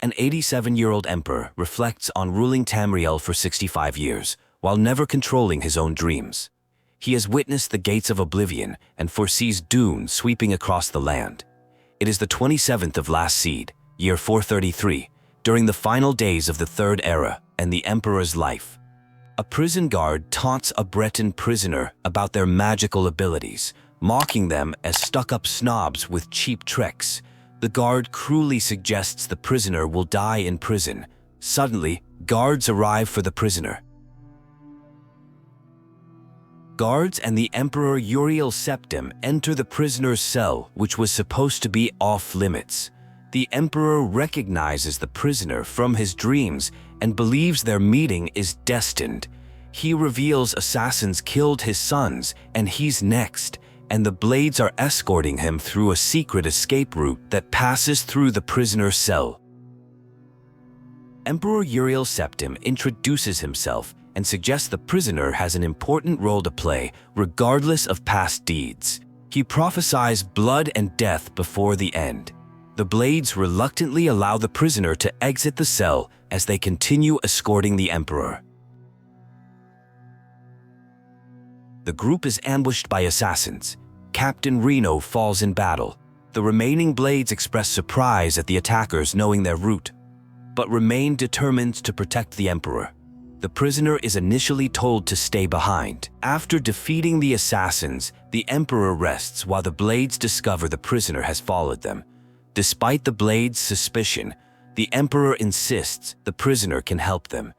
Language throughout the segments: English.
An 87-year-old emperor reflects on ruling Tamriel for 65 years, while never controlling his own dreams. He has witnessed the gates of Oblivion and foresees doom sweeping across the land. It is the 27th of Last Seed, year 433, during the final days of the Third Era and the Emperor's life. A prison guard taunts a Breton prisoner about their magical abilities, mocking them as stuck-up snobs with cheap tricks. The guard cruelly suggests the prisoner will die in prison. Suddenly, guards arrive for the prisoner. Guards and the Emperor Uriel Septim enter the prisoner's cell, which was supposed to be off-limits. The Emperor recognizes the prisoner from his dreams and believes their meeting is destined. He reveals assassins killed his sons, and he's next, and the Blades are escorting him through a secret escape route that passes through the prisoner's cell. Emperor Uriel Septim introduces himself and suggests the prisoner has an important role to play, regardless of past deeds. He prophesies blood and death before the end. The Blades reluctantly allow the prisoner to exit the cell as they continue escorting the Emperor. The group is ambushed by assassins. Captain Reno falls in battle. The remaining Blades express surprise at the attackers knowing their route, but remain determined to protect the Emperor. The prisoner is initially told to stay behind. After defeating the assassins, the Emperor rests while the Blades discover the prisoner has followed them. Despite the Blades' suspicion, the Emperor insists the prisoner can help them.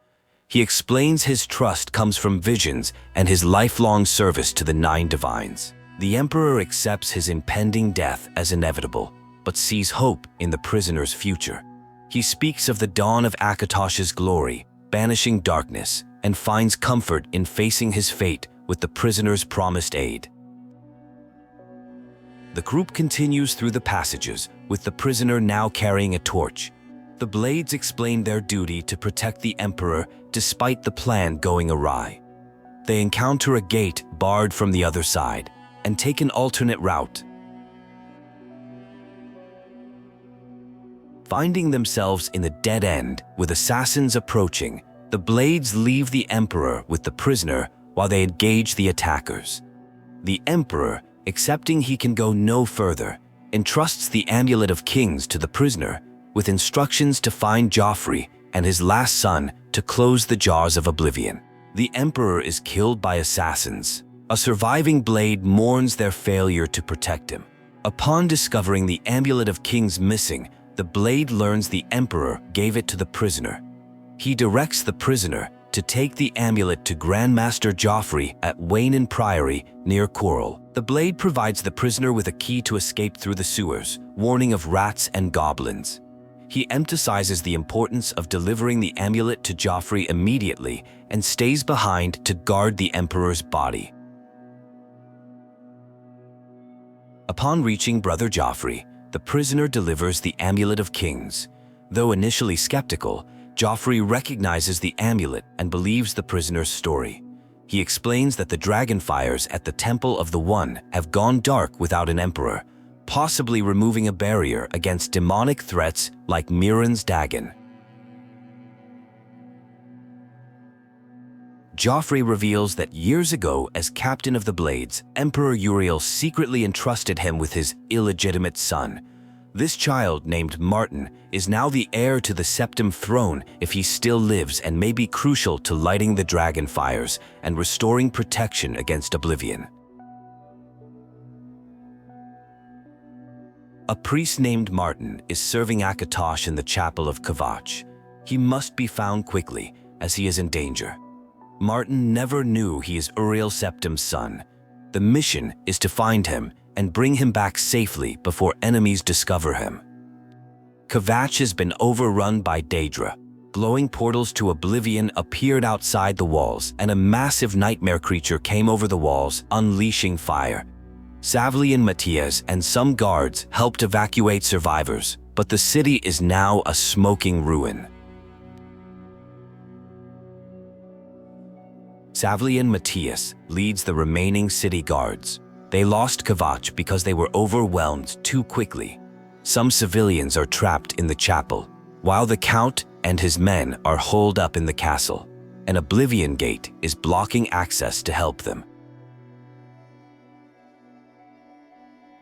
He explains his trust comes from visions and his lifelong service to the Nine Divines. The Emperor accepts his impending death as inevitable, but sees hope in the prisoner's future. He speaks of the dawn of Akatosh's glory, banishing darkness, and finds comfort in facing his fate with the prisoner's promised aid. The group continues through the passages, with the prisoner now carrying a torch. The Blades explain their duty to protect the Emperor despite the plan going awry. They encounter a gate barred from the other side and take an alternate route. Finding themselves in the dead end with assassins approaching, the Blades leave the Emperor with the prisoner while they engage the attackers. The Emperor, accepting he can go no further, entrusts the Amulet of Kings to the prisoner with instructions to find Joffrey and his last son to close the jaws of Oblivion. The Emperor is killed by assassins. A surviving Blade mourns their failure to protect him. Upon discovering the Amulet of Kings missing, the Blade learns the Emperor gave it to the prisoner. He directs the prisoner to take the amulet to Grandmaster Joffrey at Wayne Priory near Coral. The Blade provides the prisoner with a key to escape through the sewers, warning of rats and goblins. He emphasizes the importance of delivering the amulet to Joffrey immediately and stays behind to guard the Emperor's body. Upon reaching Brother Joffrey, the prisoner delivers the Amulet of Kings. Though initially skeptical, Joffrey recognizes the amulet and believes the prisoner's story. He explains that the dragonfires at the Temple of the One have gone dark without an emperor, possibly removing a barrier against demonic threats like Mehrunes' Dagon. Joffrey reveals that years ago, as captain of the Blades, Emperor Uriel secretly entrusted him with his illegitimate son. This child, named Martin, is now the heir to the Septim throne if he still lives, and may be crucial to lighting the dragonfires and restoring protection against Oblivion. A priest named Martin is serving Akatosh in the chapel of Kvatch. He must be found quickly, as he is in danger. Martin never knew he is Uriel Septim's son. The mission is to find him and bring him back safely before enemies discover him. Kvatch has been overrun by Daedra. Glowing portals to Oblivion appeared outside the walls, and a massive nightmare creature came over the walls, unleashing fire. Savli and Matthias and some guards helped evacuate survivors, but the city is now a smoking ruin. Savli and Matthias leads the remaining city guards. They lost Kvatch because they were overwhelmed too quickly. Some civilians are trapped in the chapel. while the Count and his men are holed up in the castle. An Oblivion gate is blocking access to help them.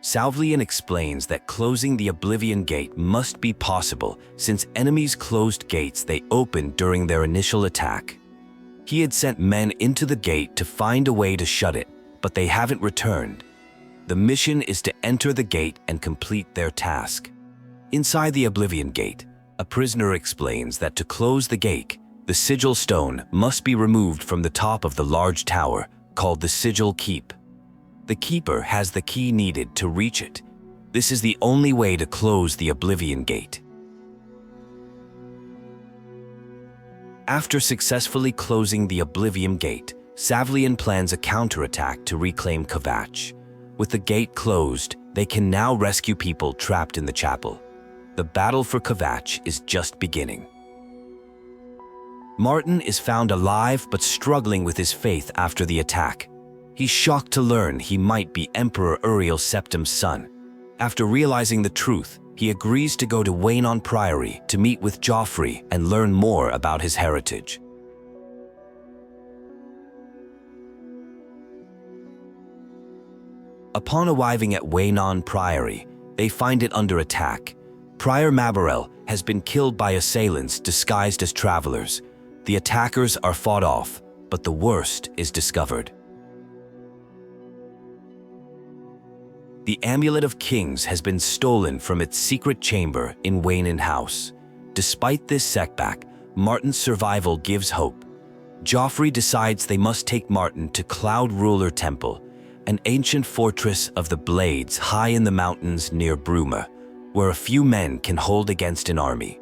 Salvlian explains that closing the Oblivion gate must be possible since enemies closed gates they opened during their initial attack. He had sent men into the gate to find a way to shut it, but they haven't returned. The mission is to enter the gate and complete their task. Inside the Oblivion gate, a prisoner explains that to close the gate, the sigil stone must be removed from the top of the large tower called the Sigil Keep. The keeper has the key needed to reach it. This is the only way to close the Oblivion gate. After successfully closing the Oblivion gate, Salvlian plans a counterattack to reclaim Kvatch. With the gate closed, they can now rescue people trapped in the chapel. The battle for Kvatch is just beginning. Martin is found alive but struggling with his faith after the attack. He's shocked to learn he might be Emperor Uriel Septim's son. After realizing the truth, he agrees to go to Waynon Priory to meet with Joffrey and learn more about his heritage. Upon arriving at Waynon Priory, they find it under attack. Prior Mabarel has been killed by assailants disguised as travelers. The attackers are fought off, but the worst is discovered. The Amulet of Kings has been stolen from its secret chamber in Waynon House. Despite this setback, Martin's survival gives hope. Joffrey decides they must take Martin to Cloud Ruler Temple, an ancient fortress of the Blades high in the mountains near Bruma, where a few men can hold against an army.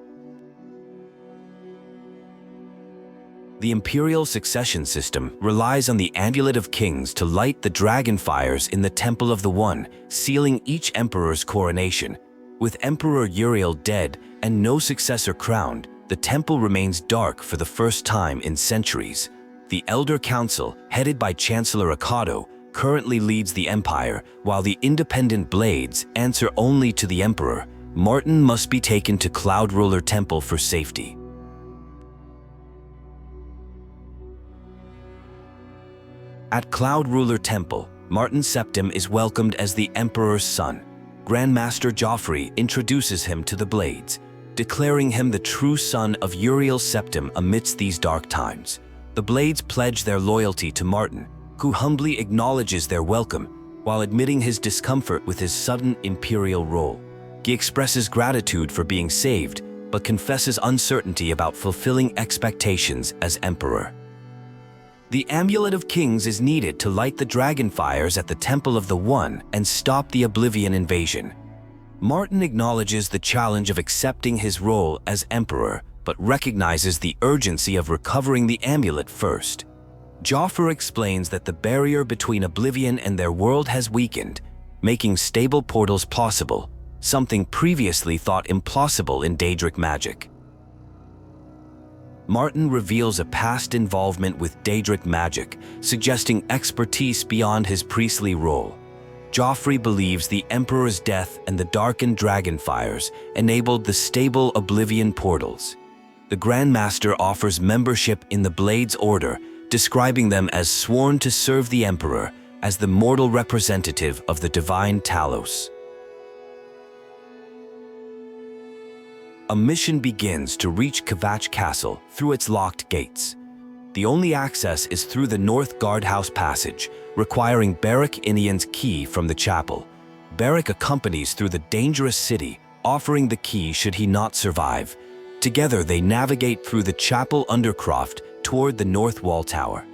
The Imperial succession system relies on the Amulet of Kings to light the dragonfires in the Temple of the One, sealing each emperor's coronation. With Emperor Uriel dead and no successor crowned, the temple remains dark for the first time in centuries. The Elder Council, headed by Chancellor Akado, currently leads the empire, while the independent Blades answer only to the Emperor. Martin must be taken to Cloud Ruler Temple for safety. At Cloud Ruler Temple, Martin Septim is welcomed as the Emperor's son. Grandmaster Joffrey introduces him to the Blades, declaring him the true son of Uriel Septim amidst these dark times. The Blades pledge their loyalty to Martin, who humbly acknowledges their welcome while admitting his discomfort with his sudden imperial role. He expresses gratitude for being saved, but confesses uncertainty about fulfilling expectations as emperor. The Amulet of Kings is needed to light the dragonfires at the Temple of the One and stop the Oblivion invasion. Martin acknowledges the challenge of accepting his role as emperor, but recognizes the urgency of recovering the amulet first. Joffrey explains that the barrier between Oblivion and their world has weakened, making stable portals possible, something previously thought impossible in Daedric magic. Martin reveals a past involvement with Daedric magic, suggesting expertise beyond his priestly role. Joffrey believes the Emperor's death and the darkened dragonfires enabled the stable Oblivion portals. The Grandmaster offers membership in the Blades Order, describing them as sworn to serve the Emperor as the mortal representative of the divine Talos. A mission begins to reach Kvatch Castle through its locked gates. The only access is through the North Guardhouse Passage, requiring Beric Inian's key from the chapel. Beric accompanies through the dangerous city, offering the key should he not survive. Together they navigate through the chapel undercroft toward the North Wall Tower.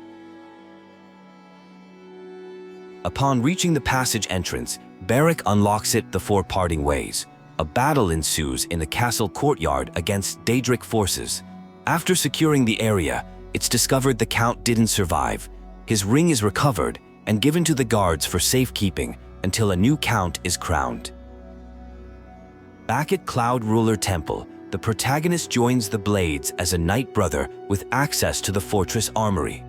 Upon reaching the passage entrance, Beric unlocks it the four parting ways. A battle ensues in the castle courtyard against Daedric forces. After securing the area, it's discovered the Count didn't survive. His ring is recovered and given to the guards for safekeeping until a new Count is crowned. Back at Cloud Ruler Temple, the protagonist joins the Blades as a Knight Brother with access to the fortress armory.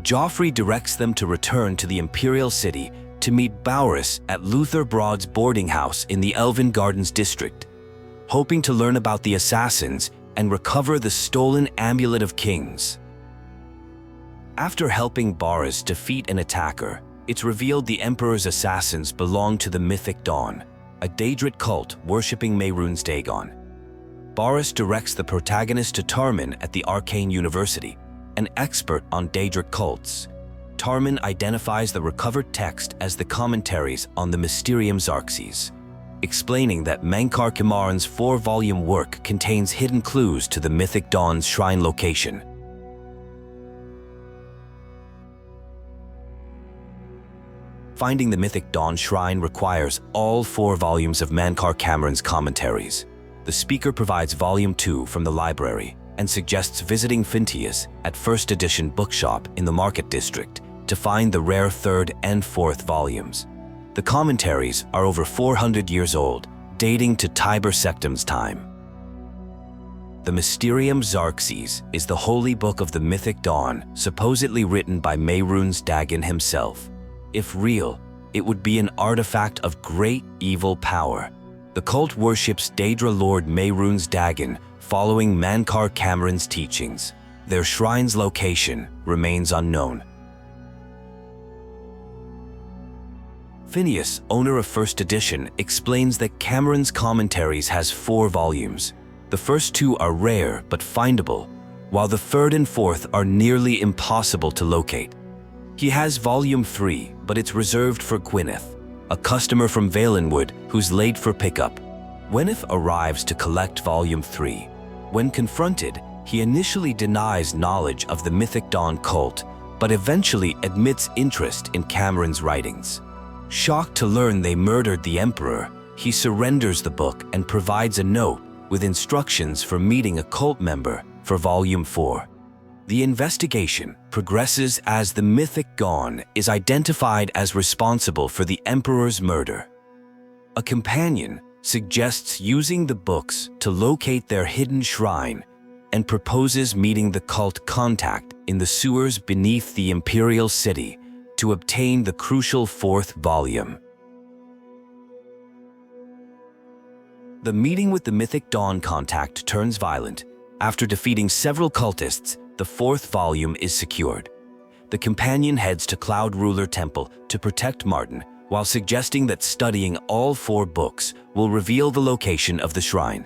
Joffrey directs them to return to the Imperial City to meet Bowris at Luther Broad's boarding house in the Elven Gardens district. hoping to learn about the assassins and recover the stolen Amulet of Kings. After helping Boris defeat an attacker, it's revealed the Emperor's assassins belong to the Mythic Dawn, a Daedric cult worshipping Mehrunes Dagon. Boris directs the protagonist to Tarmin at the Arcane University, an expert on Daedric cults. Tarmin identifies the recovered text as the commentaries on the Mysterium Xarxes, explaining that Mankar Kimaran's 4-volume work contains hidden clues to the Mythic Dawn's shrine location. Finding the Mythic Dawn shrine requires all 4 volumes of Mankar Kimaran's commentaries. The speaker provides Volume 2 from the library and suggests visiting Fintius at First Edition Bookshop in the Market District to find the rare 3rd and 4th volumes. The commentaries are over 400 years old, dating to Tiber Septim's time. The Mysterium Xarxes is the holy book of the Mythic Dawn, supposedly written by Mehrunes Dagon himself. If real, it would be an artifact of great evil power. The cult worships Daedra Lord Mehrunes Dagon, following Mankar Kimaran's teachings. Their shrine's location remains unknown. Phineas, owner of First Edition, explains that Kimaran's commentaries has 4 volumes. The first 2 are rare but findable, while the 3rd and 4th are nearly impossible to locate. He has Volume 3, but it's reserved for Gwyneth, a customer from Valenwood who's late for pickup. Gwyneth arrives to collect Volume 3. When confronted, he initially denies knowledge of the Mythic Dawn cult, but eventually admits interest in Kimaran's writings. Shocked to learn they murdered the Emperor, he surrenders the book and provides a note with instructions for meeting a cult member for Volume 4. The investigation progresses as the Mythic Dawn is identified as responsible for the Emperor's murder. A companion suggests using the books to locate their hidden shrine and proposes meeting the cult contact in the sewers beneath the Imperial City to obtain the crucial 4th volume. The meeting with the Mythic Dawn contact turns violent. After defeating several cultists, the 4th volume is secured. The companion heads to Cloud Ruler Temple to protect Martin, while suggesting that studying all 4 books will reveal the location of the shrine.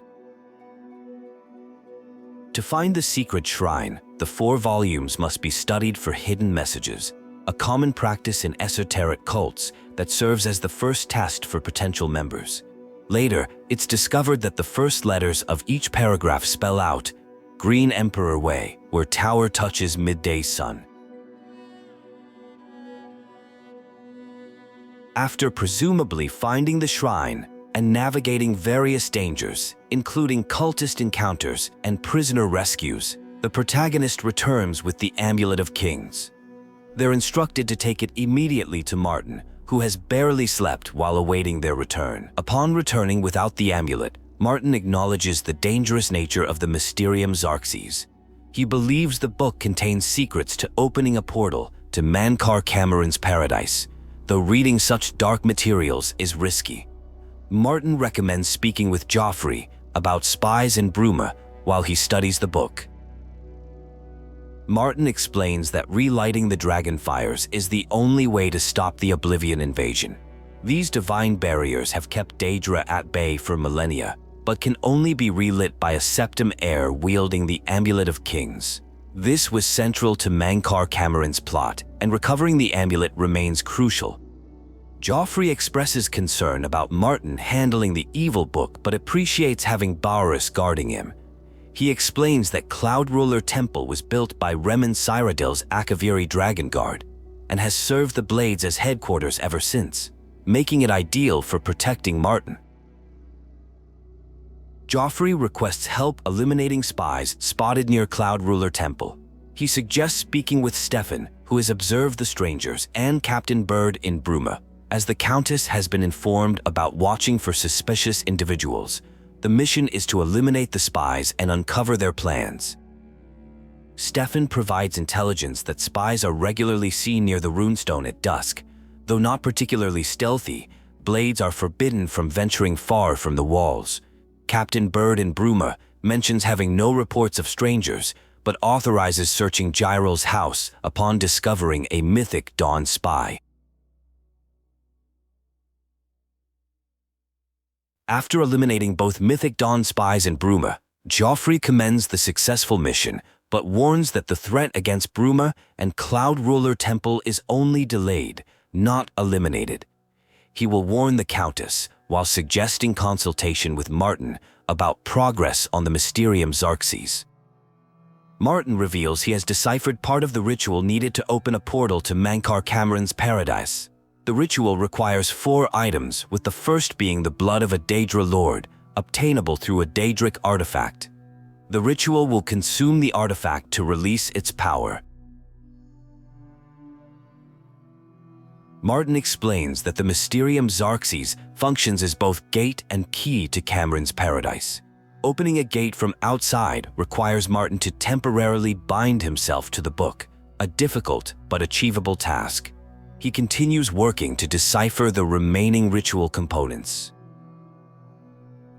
To find the secret shrine, the 4 volumes must be studied for hidden messages, a common practice in esoteric cults that serves as the first test for potential members. Later, it's discovered that the first letters of each paragraph spell out Green Emperor Way, where tower touches midday sun. After presumably finding the shrine and navigating various dangers, including cultist encounters and prisoner rescues, the protagonist returns with the Amulet of Kings. They're instructed to take it immediately to Martin, who has barely slept while awaiting their return. Upon returning without the amulet, Martin acknowledges the dangerous nature of the Mysterium Xarxes. He believes the book contains secrets to opening a portal to Mankar Kimaran's paradise, though reading such dark materials is risky. Martin recommends speaking with Joffrey about spies in Bruma while he studies the book. Martin explains that relighting the Dragonfires is the only way to stop the Oblivion invasion. These divine barriers have kept Daedra at bay for millennia, but can only be relit by a Septim heir wielding the Amulet of Kings. This was central to Mankar Kimaran's plot, and recovering the amulet remains crucial. Joffrey expresses concern about Martin handling the evil book, but appreciates having Boris guarding him. He explains that Cloud Ruler Temple was built by Cyrodiil's Akaviri Dragon Guard and has served the Blades as headquarters ever since, making it ideal for protecting Martin. Joffrey requests help eliminating spies spotted near Cloud Ruler Temple. He suggests speaking with Stefan, who has observed the strangers, and Captain Bird in Bruma, as the Countess has been informed about watching for suspicious individuals. The mission is to eliminate the spies and uncover their plans. Stefan provides intelligence that spies are regularly seen near the runestone at dusk. Though not particularly stealthy, Blades are forbidden from venturing far from the walls. Captain Bird in Bruma mentions having no reports of strangers, but authorizes searching Gyril's house upon discovering a Mythic Dawn spy. After eliminating both Mythic Dawn spies in Bruma, Joffrey commends the successful mission, but warns that the threat against Bruma and Cloud Ruler Temple is only delayed, not eliminated. He will warn the Countess, while suggesting consultation with Martin about progress on the Mysterium Xarxes. Martin reveals he has deciphered part of the ritual needed to open a portal to Mankar Cameron's paradise. The ritual requires 4 items, with the first being the blood of a Daedra lord, obtainable through a Daedric artifact. The ritual will consume the artifact to release its power. Martin explains that the Mysterium Xarxes functions as both gate and key to Cameron's paradise. Opening a gate from outside requires Martin to temporarily bind himself to the book, a difficult but achievable task. He continues working to decipher the remaining ritual components.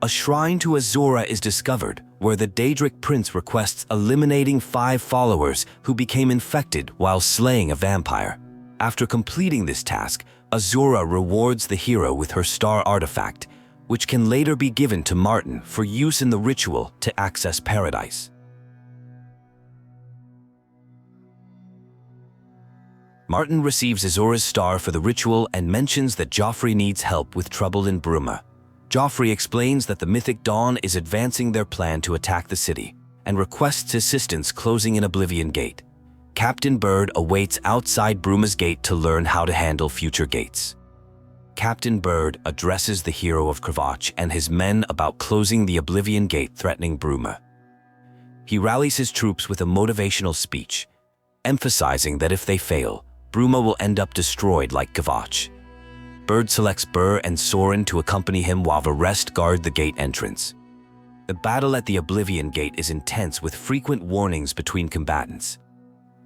A shrine to Azura is discovered, where the Daedric prince requests eliminating 5 followers who became infected while slaying a vampire. After completing this task, Azura rewards the hero with her star artifact, which can later be given to Martin for use in the ritual to access paradise. Martin receives Azura's star for the ritual and mentions that Joffrey needs help with trouble in Bruma. Joffrey explains that the Mythic Dawn is advancing their plan to attack the city, and requests assistance closing an Oblivion gate. Captain Bird awaits outside Bruma's gate to learn how to handle future gates. Captain Bird addresses the Hero of Kvatch and his men about closing the Oblivion gate threatening Bruma. He rallies his troops with a motivational speech, emphasizing that if they fail, Bruma will end up destroyed like Kvatch. Bird selects Burr and Soren to accompany him while the rest guard the gate entrance. The battle at the Oblivion gate is intense with frequent warnings between combatants.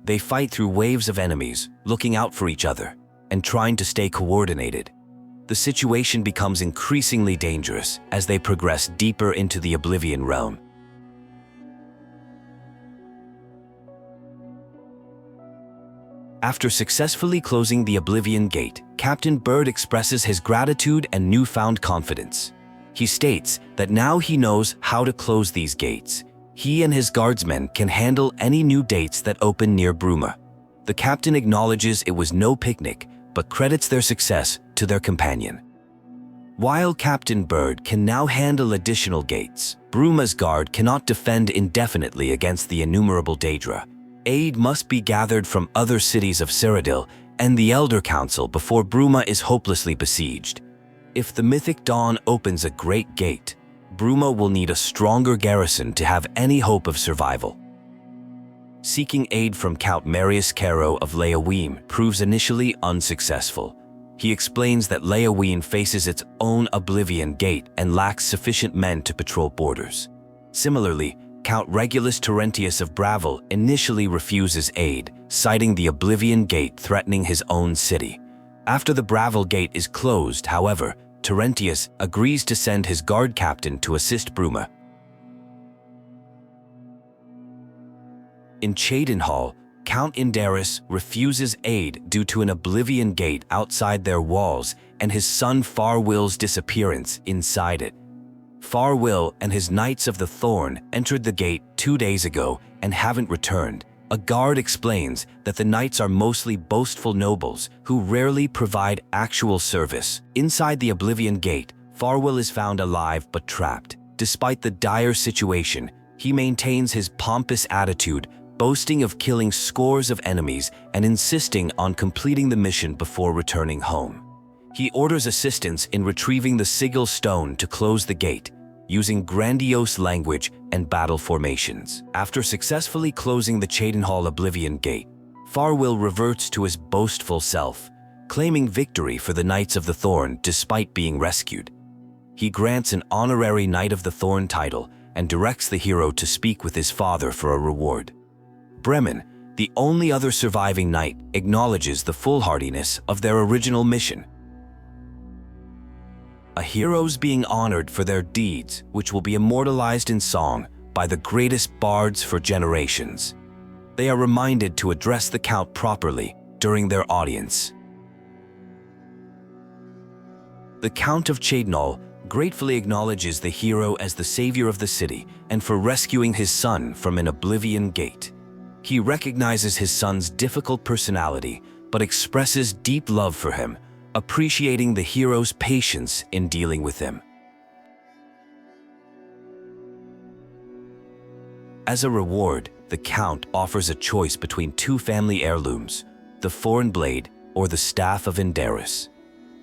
They fight through waves of enemies, looking out for each other, and trying to stay coordinated. The situation becomes increasingly dangerous as they progress deeper into the Oblivion realm. After successfully closing the Oblivion gate, Captain Bird expresses his gratitude and newfound confidence. He states that now he knows how to close these gates. He and his guardsmen can handle any new dates that open near Bruma. The captain acknowledges it was no picnic, but credits their success to their companion. While Captain Bird can now handle additional gates, Bruma's guard cannot defend indefinitely against the innumerable Daedra. Aid must be gathered from other cities of Cyrodiil and the Elder Council before Bruma is hopelessly besieged. If the Mythic Dawn opens a great gate, Bruma will need a stronger garrison to have any hope of survival. Seeking aid from Count Marius Caro of Leaween proves initially unsuccessful. He explains that Leaween faces its own Oblivion gate and lacks sufficient men to patrol borders. Similarly, Count Regulus Terentius of Bravel initially refuses aid, citing the Oblivion gate threatening his own city. After the Bravel gate is closed, however, Terentius agrees to send his guard captain to assist Bruma. In Chédenhall, Count Indaris refuses aid due to an Oblivion gate outside their walls and his son Farwill's disappearance inside it. Farwill and his Knights of the Thorn entered the gate 2 days ago and haven't returned. A guard explains that the knights are mostly boastful nobles who rarely provide actual service. Inside the Oblivion gate, Farwill is found alive but trapped. Despite the dire situation, he maintains his pompous attitude, boasting of killing scores of enemies and insisting on completing the mission before returning home. He orders assistance in retrieving the sigil stone to close the gate, using grandiose language and battle formations. After successfully closing the Chédenhall Oblivion gate, Farwill reverts to his boastful self, claiming victory for the Knights of the Thorn despite being rescued. He grants an honorary Knight of the Thorn title and directs the hero to speak with his father for a reward. Bremen, the only other surviving knight, acknowledges the foolhardiness of their original mission. a heroes being honored for their deeds, which will be immortalized in song by the greatest bards for generations. They are reminded to address the Count properly during their audience. The Count of Cyrodiil gratefully acknowledges the hero as the savior of the city and for rescuing his son from an Oblivion gate. He recognizes his son's difficult personality, but expresses deep love for him, appreciating the hero's patience in dealing with him. As a reward, the Count offers a choice between two family heirlooms, the Foreign Blade or the Staff of Indaris.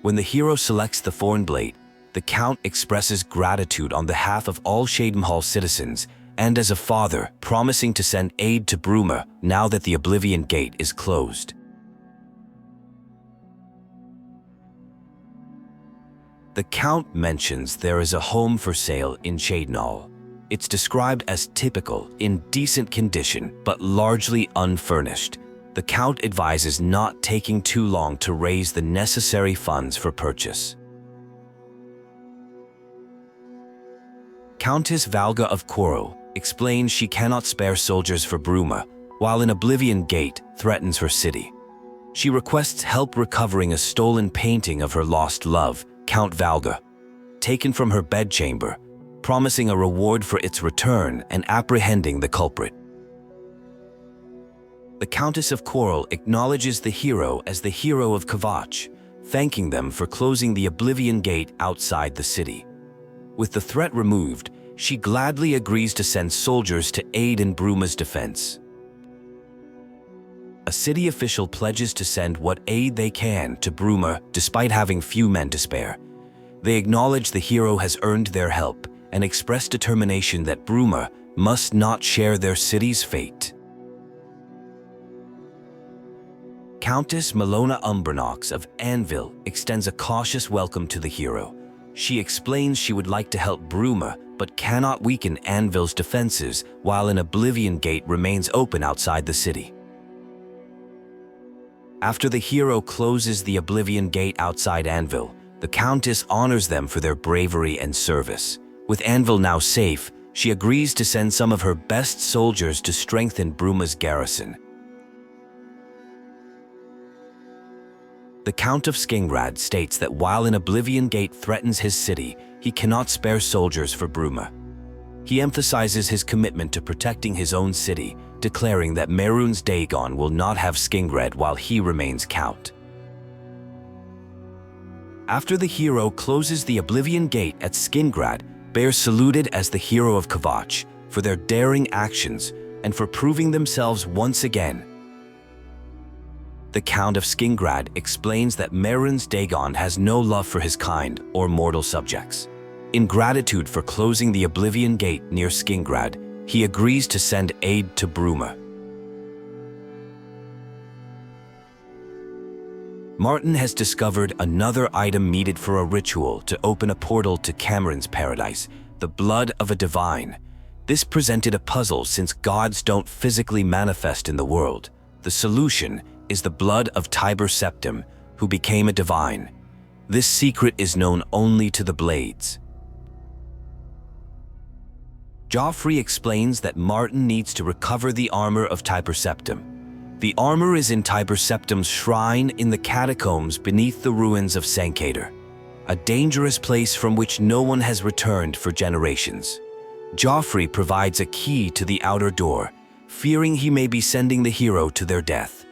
When the hero selects the Foreign Blade, the Count expresses gratitude on behalf of all Cheydinhal citizens and as a father, promising to send aid to Bruma now that the Oblivion Gate is closed. The Count mentions there is a home for sale in Cheydinhal. It's described as typical, in decent condition, but largely unfurnished. The Count advises not taking too long to raise the necessary funds for purchase. Countess Valga of Koro explains she cannot spare soldiers for Bruma, while an Oblivion Gate threatens her city. She requests help recovering a stolen painting of her lost love, Count Valga, taken from her bedchamber, promising a reward for its return and apprehending the culprit. The Countess of Koro acknowledges the hero as the Hero of Kvatch, thanking them for closing the Oblivion Gate outside the city. With the threat removed, she gladly agrees to send soldiers to aid in Bruma's defense. A city official pledges to send what aid they can to Bruma despite having few men to spare. They acknowledge the hero has earned their help and express determination that Bruma must not share their city's fate. Countess Melona Umbranox of Anvil extends a cautious welcome to the hero. She explains she would like to help Bruma, but cannot weaken Anvil's defenses while an Oblivion Gate remains open outside the city. After the hero closes the Oblivion Gate outside Anvil, the Countess honors them for their bravery and service. With Anvil now safe, she agrees to send some of her best soldiers to strengthen Bruma's garrison. The Count of Skingrad states that while an Oblivion Gate threatens his city, he cannot spare soldiers for Bruma. He emphasizes his commitment to protecting his own city, declaring that Mehrunes Dagon will not have Skingrad while he remains Count. After the hero closes the Oblivion Gate at Skingrad, they are saluted as the Hero of Kvatch for their daring actions and for proving themselves once again. The Count of Skingrad explains that Mehrunes Dagon has no love for his kind or mortal subjects. In gratitude for closing the Oblivion Gate near Skingrad, he agrees to send aid to Bruma. Martin has discovered another item needed for a ritual to open a portal to Cameron's paradise, the blood of a divine. This presented a puzzle since gods don't physically manifest in the world. The solution is the blood of Tiber Septim, who became a divine. This secret is known only to the Blades. Joffrey explains that Martin needs to recover the armor of Tiber Septim. The armor is in Tiber Septim's shrine in the catacombs beneath the ruins of Sancator, a dangerous place from which no one has returned for generations. Joffrey provides a key to the outer door, fearing he may be sending the hero to their death.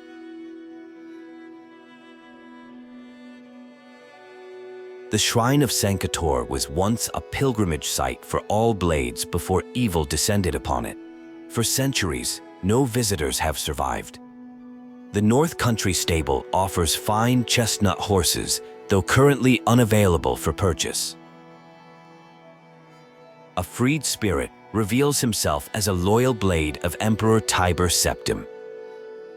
The Shrine of Sancator was once a pilgrimage site for all Blades before evil descended upon it. For centuries, no visitors have survived. The North Country Stable offers fine chestnut horses, though currently unavailable for purchase. A freed spirit reveals himself as a loyal Blade of Emperor Tiber Septim.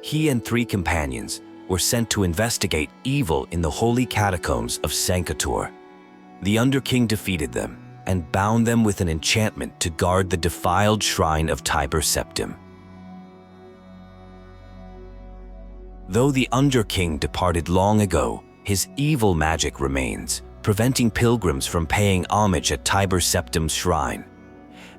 He and 3 companions were sent to investigate evil in the holy catacombs of Sancator. The Underking defeated them and bound them with an enchantment to guard the defiled shrine of Tiber Septim. Though the Underking departed long ago, his evil magic remains, preventing pilgrims from paying homage at Tiber Septim's shrine.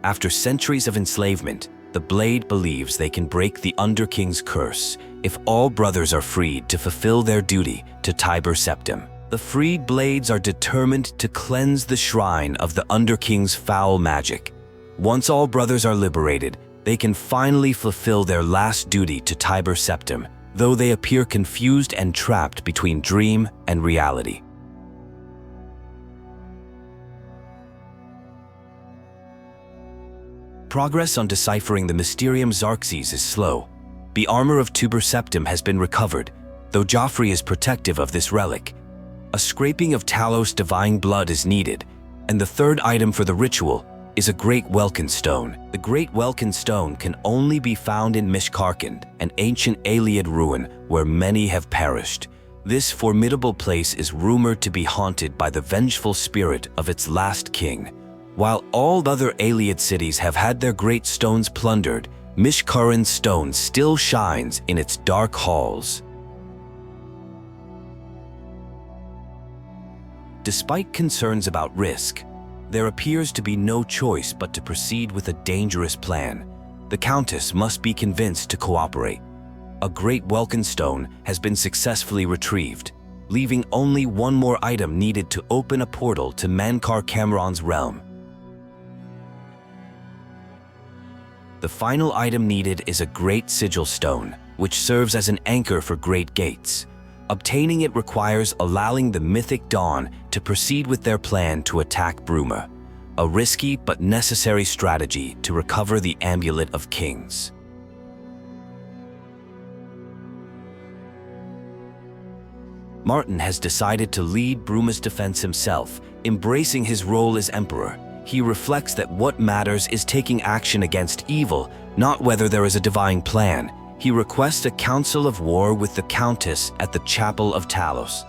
After centuries of enslavement, the Blade believes they can break the Underking's curse if all brothers are freed to fulfill their duty to Tiber Septim. The freed Blades are determined to cleanse the shrine of the Underking's foul magic. Once all brothers are liberated, they can finally fulfill their last duty to Tiber Septim, though they appear confused and trapped between dream and reality. Progress on deciphering the Mysterium Xarxes is slow. The armor of Tiber Septim has been recovered, though Joffrey is protective of this relic. A scraping of Talos divine blood is needed, and the third item for the ritual is a Great Welkin Stone. The Great Welkin Stone can only be found in Mishkarkand, an ancient Ayleid ruin where many have perished. This formidable place is rumored to be haunted by the vengeful spirit of its last king. While all other Ayleid cities have had their great stones plundered, Mishkarkand's stone still shines in its dark halls. Despite concerns about risk, there appears to be no choice but to proceed with a dangerous plan. The Countess must be convinced to cooperate. A Great Welkin Stone has been successfully retrieved, leaving only one more item needed to open a portal to Mankar Cameron's realm. The final item needed is a Great Sigil Stone, which serves as an anchor for Great Gates. Obtaining it requires allowing the Mythic Dawn to proceed with their plan to attack Bruma, a risky but necessary strategy to recover the Amulet of Kings. Martin has decided to lead Bruma's defense himself, embracing his role as Emperor. He reflects that what matters is taking action against evil, not whether there is a divine plan. He requests a council of war with the Countess at the Chapel of Talos.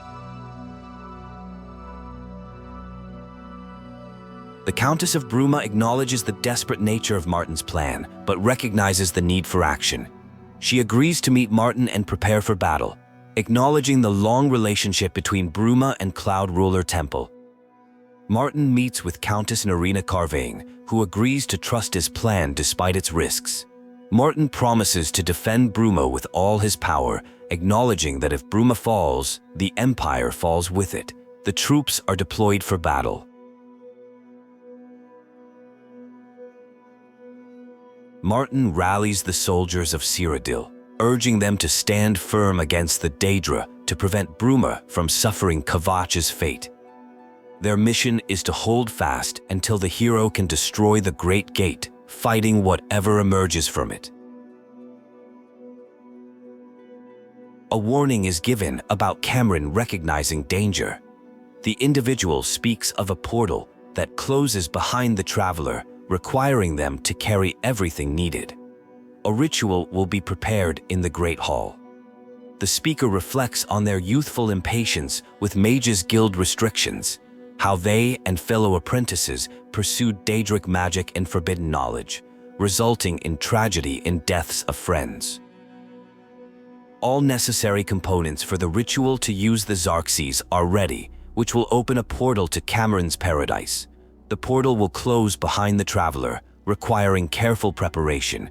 The Countess of Bruma acknowledges the desperate nature of Martin's plan, but recognizes the need for action. She agrees to meet Martin and prepare for battle, acknowledging the long relationship between Bruma and Cloud Ruler Temple. Martin meets with Countess Narina Carvane, who agrees to trust his plan despite its risks. Martin promises to defend Bruma with all his power, acknowledging that if Bruma falls, the Empire falls with it. The troops are deployed for battle. Martin rallies the soldiers of Cyrodiil, urging them to stand firm against the Daedra to prevent Bruma from suffering Kvatch's fate. Their mission is to hold fast until the hero can destroy the Great Gate, fighting whatever emerges from it. A warning is given about Cameron recognizing danger. The individual speaks of a portal that closes behind the traveler, requiring them to carry everything needed. A ritual will be prepared in the Great Hall. The speaker reflects on their youthful impatience with Mages Guild restrictions, how they and fellow apprentices pursued Daedric magic and forbidden knowledge, resulting in tragedy and deaths of friends. All necessary components for the ritual to use the Xarxes are ready, which will open a portal to Cameron's paradise. The portal will close behind the traveler, requiring careful preparation.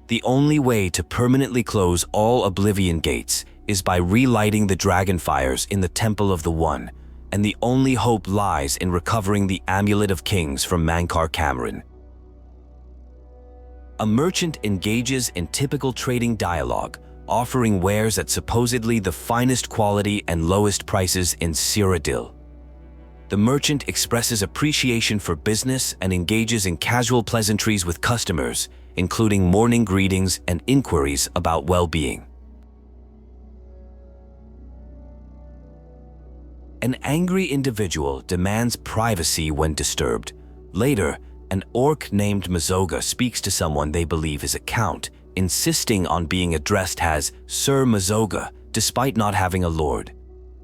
The only way to permanently close all Oblivion gates is by relighting the Dragonfires in the Temple of the One, and the only hope lies in recovering the Amulet of Kings from Mankar Cameron. A merchant engages in typical trading dialogue, offering wares at supposedly the finest quality and lowest prices in Cyrodiil. The merchant expresses appreciation for business and engages in casual pleasantries with customers, including morning greetings and inquiries about well-being. An angry individual demands privacy when disturbed. Later, an orc named Mazoga speaks to someone they believe is a count, insisting on being addressed as Sir Mazoga, despite not having a lord.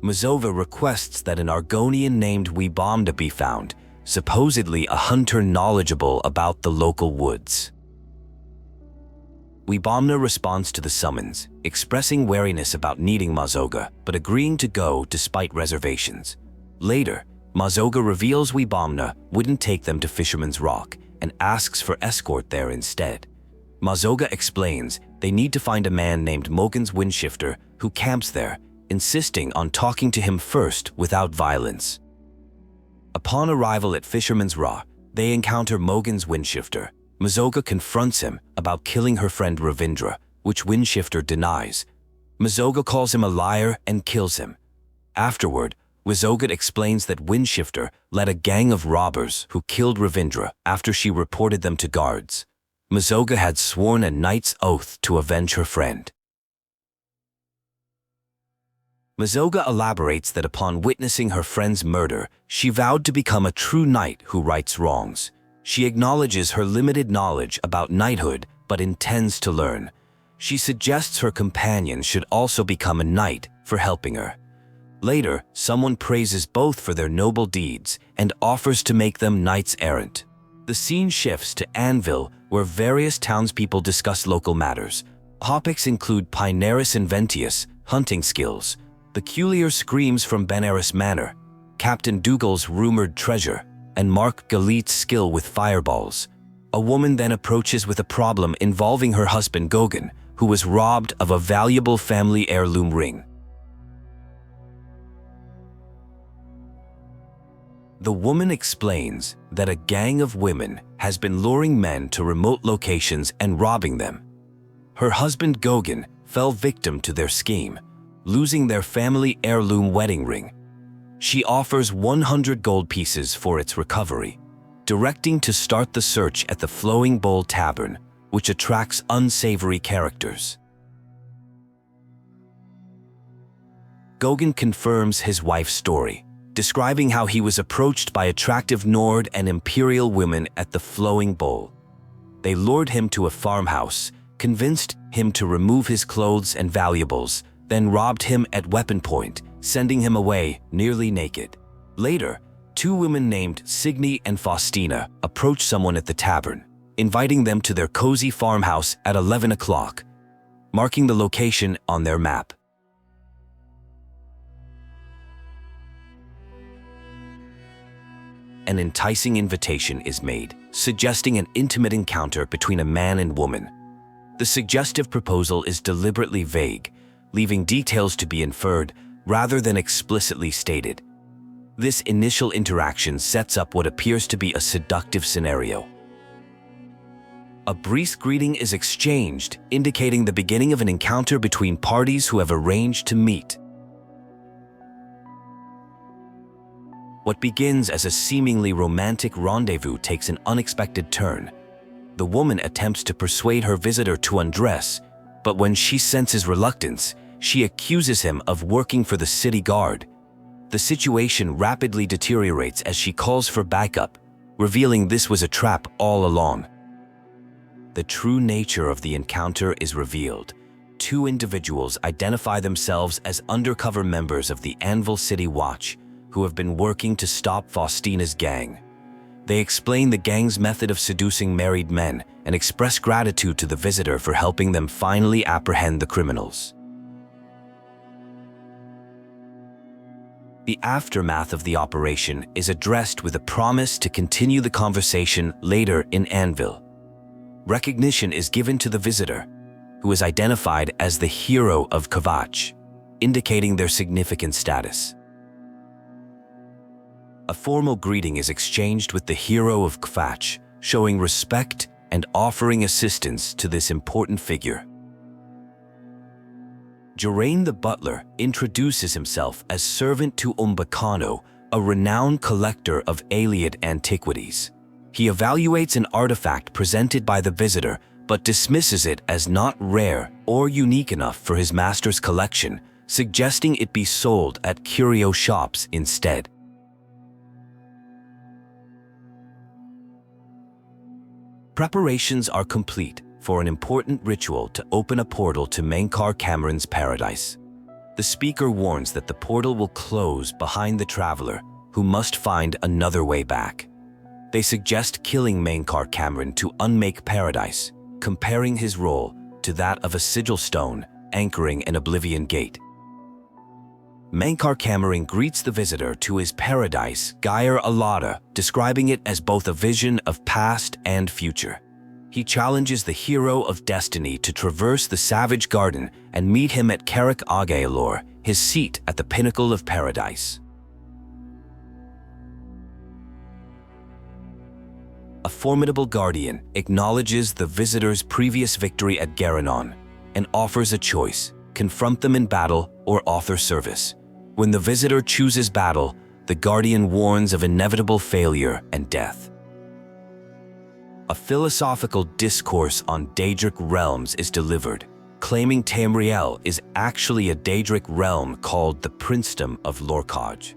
Mazoga requests that an Argonian named Wibamda be found, supposedly a hunter knowledgeable about the local woods. Wibamna responds to the summons, expressing wariness about needing Mazoga, but agreeing to go despite reservations. Later, Mazoga reveals Wibamna wouldn't take them to Fisherman's Rock and asks for escort there instead. Mazoga explains they need to find a man named Mogan's Windshifter who camps there, insisting on talking to him first without violence. Upon arrival at Fisherman's Rock, they encounter Mogan's Windshifter. Mazoga confronts him about killing her friend Ravindra, which Windshifter denies. Mazoga calls him a liar and kills him. Afterward, Mazoga explains that Windshifter led a gang of robbers who killed Ravindra after she reported them to guards. Mazoga had sworn a knight's oath to avenge her friend. Mazoga elaborates that upon witnessing her friend's murder, she vowed to become a true knight who rights wrongs. She acknowledges her limited knowledge about knighthood but intends to learn. She suggests her companion should also become a knight for helping her. Later, someone praises both for their noble deeds and offers to make them knights errant. The scene shifts to Anvil, where various townspeople discuss local matters. Topics include Pineris Inventius, hunting skills, peculiar screams from Benaris Manor, Captain Dougal's rumored treasure, and Mark Galit's skill with fireballs. A woman then approaches with a problem involving her husband Gogan, who was robbed of a valuable family heirloom ring. The woman explains that a gang of women has been luring men to remote locations and robbing them. Her husband Gogan fell victim to their scheme, losing their family heirloom wedding ring. She offers 100 gold pieces for its recovery, directing to start the search at the Flowing Bowl Tavern, which attracts unsavory characters. Gogan confirms his wife's story, describing how he was approached by attractive Nord and Imperial women at the Flowing Bowl. They lured him to a farmhouse, convinced him to remove his clothes and valuables, then robbed him at weapon point, sending him away nearly naked. Later, two women named Signy and Faustina approached someone at the tavern, inviting them to their cozy farmhouse at 11 o'clock, marking the location on their map. An enticing invitation is made, suggesting an intimate encounter between a man and woman. The suggestive proposal is deliberately vague, leaving details to be inferred rather than explicitly stated. This initial interaction sets up what appears to be a seductive scenario. A brief greeting is exchanged, indicating the beginning of an encounter between parties who have arranged to meet. What begins as a seemingly romantic rendezvous takes an unexpected turn. The woman attempts to persuade her visitor to undress, but when she senses reluctance, she accuses him of working for the city guard. The situation rapidly deteriorates as she calls for backup, revealing this was a trap all along. The true nature of the encounter is revealed. Two individuals identify themselves as undercover members of the Anvil City Watch, who have been working to stop Faustina's gang. They explain the gang's method of seducing married men and express gratitude to the visitor for helping them finally apprehend the criminals. The aftermath of the operation is addressed with a promise to continue the conversation later in Anvil. Recognition is given to the visitor, who is identified as the Hero of Kvatch, indicating their significant status. A formal greeting is exchanged with the Hero of Kvatch, showing respect and offering assistance to this important figure. Jurain the butler introduces himself as servant to Umbacano, a renowned collector of Ayleid antiquities. He evaluates an artifact presented by the visitor, but dismisses it as not rare or unique enough for his master's collection, suggesting it be sold at curio shops instead. Preparations are complete for an important ritual to open a portal to Mankar Cameron's paradise. The speaker warns that the portal will close behind the traveler, who must find another way back. They suggest killing Mankar Cameron to unmake paradise, comparing his role to that of a sigil stone anchoring an Oblivion gate. Mankar Cameron greets the visitor to his paradise, Gyre Alada, describing it as both a vision of past and future. He challenges the hero of destiny to traverse the savage garden and meet him at Cyrodiil Agaelor, his seat at the pinnacle of paradise. A formidable guardian acknowledges the visitor's previous victory at Garanon and offers a choice: confront them in battle or offer service. When the visitor chooses battle, the guardian warns of inevitable failure and death. A philosophical discourse on Daedric realms is delivered, claiming Tamriel is actually a Daedric realm called the Princedom of Lorkhaj.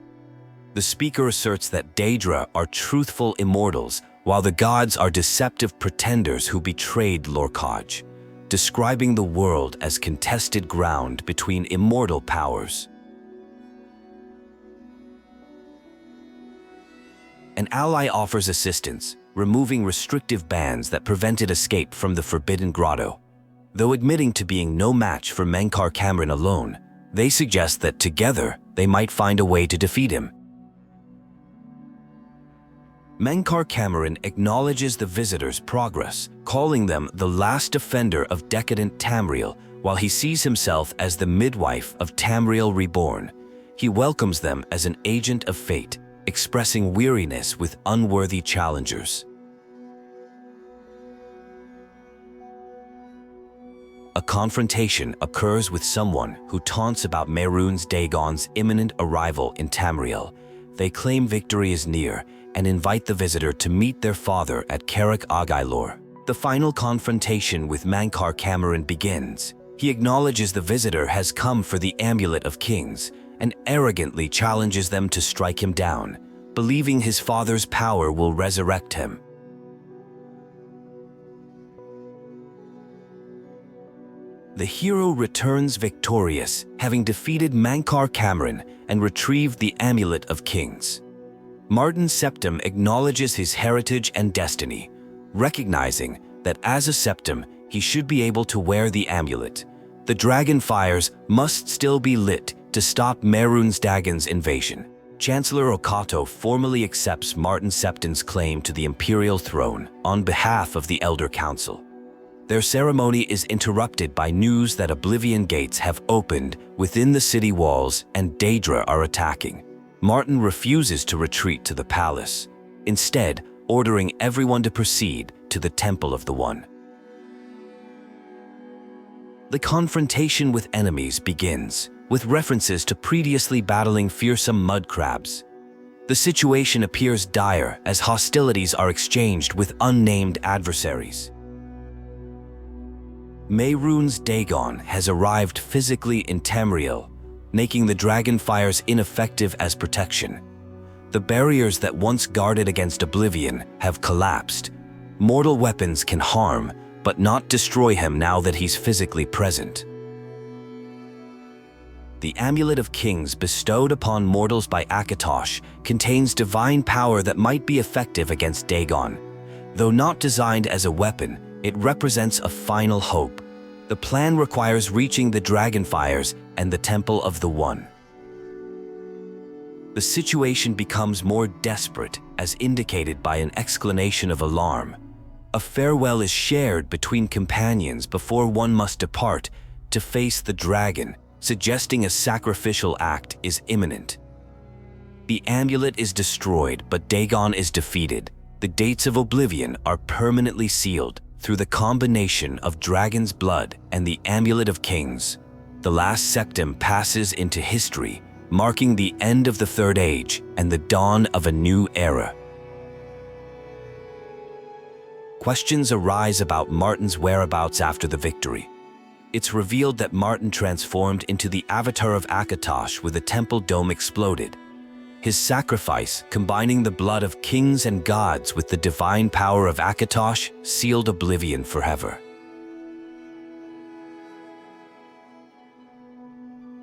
The speaker asserts that Daedra are truthful immortals, while the gods are deceptive pretenders who betrayed Lorkhaj, describing the world as contested ground between immortal powers. An ally offers assistance, removing restrictive bans that prevented escape from the Forbidden Grotto. Though admitting to being no match for Mankar Cameron alone, they suggest that together they might find a way to defeat him. Mankar Cameron acknowledges the visitor's progress, calling them the last defender of decadent Tamriel, while he sees himself as the midwife of Tamriel reborn. He welcomes them as an agent of fate, expressing weariness with unworthy challengers. A confrontation occurs with someone who taunts about Mehrunes Dagon's imminent arrival in Tamriel. They claim victory is near and invite the visitor to meet their father at Cyrodiil Agaelor. The final confrontation with Mankar Cameron begins. He acknowledges the visitor has come for the Amulet of Kings and arrogantly challenges them to strike him down, believing his father's power will resurrect him. The hero returns victorious, having defeated Mankar Cameron and retrieved the Amulet of Kings. Martin Septim acknowledges his heritage and destiny, recognizing that as a Septim, he should be able to wear the amulet. The Dragonfires must still be lit to stop Mehrunes Dagon's invasion. Chancellor Okato formally accepts Martin Septim's claim to the imperial throne on behalf of the Elder Council. Their ceremony is interrupted by news that Oblivion gates have opened within the city walls and Daedra are attacking. Martin refuses to retreat to the palace, instead ordering everyone to proceed to the Temple of the One. The confrontation with enemies begins, with references to previously battling fearsome mud crabs. The situation appears dire as hostilities are exchanged with unnamed adversaries. Mehrunes Dagon has arrived physically in Tamriel, making the Dragonfires ineffective as protection. The barriers that once guarded against Oblivion have collapsed. Mortal weapons can harm, but not destroy him now that he's physically present. The Amulet of Kings bestowed upon mortals by Akatosh contains divine power that might be effective against Dagon. Though not designed as a weapon, it represents a final hope. The plan requires reaching the Dragonfires and the Temple of the One. The situation becomes more desperate as indicated by an exclamation of alarm. A farewell is shared between companions before one must depart to face the dragon, suggesting a sacrificial act is imminent. The amulet is destroyed, but Dagon is defeated. The dates of Oblivion are permanently sealed through the combination of dragon's blood and the Amulet of Kings. The last Septim passes into history, marking the end of the Third Age and the dawn of a new era. Questions arise about Martin's whereabouts after the victory. It's revealed that Martin transformed into the avatar of Akatosh when the temple dome exploded. His sacrifice, combining the blood of kings and gods with the divine power of Akatosh, sealed Oblivion forever.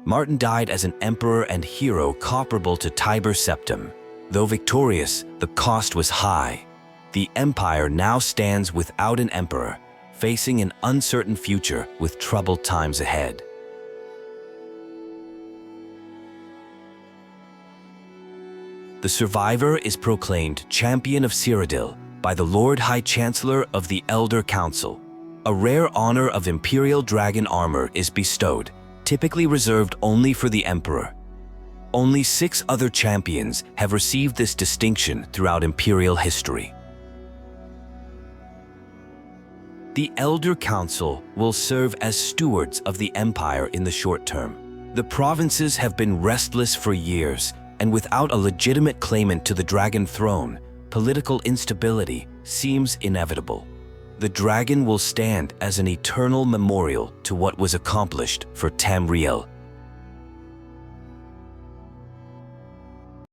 Martin died as an emperor and hero comparable to Tiber Septim. Though victorious, the cost was high. The empire now stands without an emperor, facing an uncertain future with troubled times ahead. the survivor is proclaimed Champion of Cyrodiil by the Lord High Chancellor of the Elder Council. A rare honor of Imperial Dragon armor is bestowed, typically reserved only for the Emperor. Only 6 other champions have received this distinction throughout Imperial history. The Elder Council will serve as stewards of the Empire in the short term. The provinces have been restless for years, and without a legitimate claimant to the Dragon throne, political instability seems inevitable. The dragon will stand as an eternal memorial to what was accomplished for Tamriel